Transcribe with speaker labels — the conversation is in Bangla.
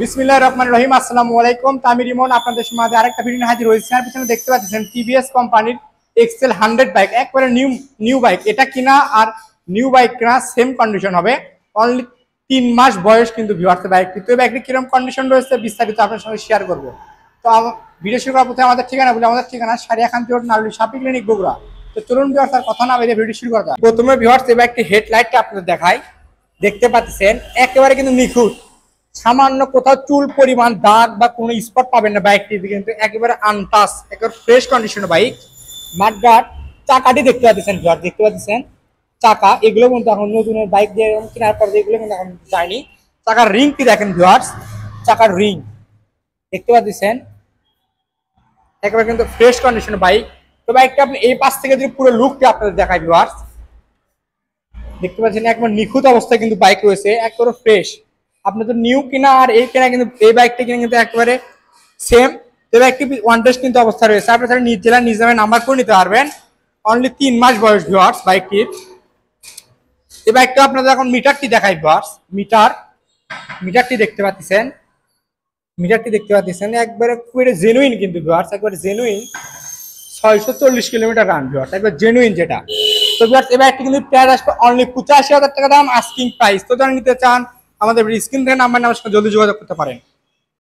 Speaker 1: বিসমিল্লাহির রহমানির রহিম। আসসালামু আলাইকুম। তামির ইমন আপনাদের সামনে আরেকটা ভিডিও নিয়ে হাজির হয়েছি। আর পিছনে দেখতে পাচ্ছেন টিভিএস কোম্পানির এক্সেল 100 বাইক, একবারে নিউ বাইক। এটা কিনা আর নিউ বাইক কিনা সেম কন্ডিশন হবে। অনলি 3 মাস বয়স কিন্তু ভিউয়ার্স বাইকটি। তো এই বাইকটি কিরকম কন্ডিশন রয়েছে বিস্তারিত আপনার সঙ্গে শেয়ার করব। তো ভিডিও শুরু করার পথে আমাদের ঠিকানা বলে, আমাদের ঠিকানা সারিয়াখান্তি রোড, নারুলি শাপি ক্লিনিক, বগুড়া। তো চলুন ভিউয়ার্স আর কথা না বেরিয়ে ভিডিও শুরু করা যাক। প্রথমে ভিউয়ার্স এই বাইকটি হেডলাইটটা আপনাদের দেখাই। দেখতে পাচ্ছেন একেবারে কিন্তু নিখুঁত, সামান্য কোথাও চুল পরিমাণ দাগ বা কোনো স্পট পাবেন না বাইকটিতে, কিন্তু একেবারে আনটাচ, একেবারে ফ্রেশ কন্ডিশনের বাইক। মাঠঘাট চাকাটি দেখতে পাচ্ছেন, দেখতে পাচ্ছেন চাকা, এগুলো কিন্তু এখন নতুনের বাইক দিয়ে কেনার পর এগুলো কিন্তু এখন যায়নি। চাকার রিংটি দেখেন ভিউয়ার্স, চাকার রিং দেখতে পাচ্ছেন, একেবারে কিন্তু ফ্রেশ কন্ডিশনের বাইক। তো বাইকটা আপনি এই পাশ থেকে যদি পুরো লুকটি আপনাদের দেখায় ভিউয়ার্স, দেখতে পাচ্ছেন একবার নিখুঁত অবস্থায় কিন্তু বাইক রয়েছে, একেবারে ফ্রেশ। আপনি তো নিউ কিনা আর এই কেনা কিন্তু এই বাইকটা কিনা কিন্তু একেবারে সেম। তো বাইকটি ওয়ান টেস্ট কিন্তু অবস্থা রয়েছে। আপনি তাহলে নিজ জেলার নিজ নামে নাম্বার করে নিতে পারবেন। অনলি 3 মাস বয়স ভিউয়ার্স বাইকটির। এই বাইকটা আপনাদের এখন মিটারটি দেখাই ভিউয়ার্স। মিটারটি দেখতে পাচ্ছেন, একবারে খুবই জেনুইন কিন্তু ভিউয়ার্স, একবারে জেনুইন 640 কিলোমিটার রান ভিউয়ার্স, একবার জেনুইন যেটা। তো ভিউয়ার্স এই বাইকটি কিন্তু প্রাইস আসবে অনলি 85,000 টাকা দাম, আস্কিং প্রাইস। তো যারা নিতে চান আমাদের স্ক্রিন থেকে নাম্বার নেওয়ার সঙ্গে জলদি যোগাযোগ করতে পারেন।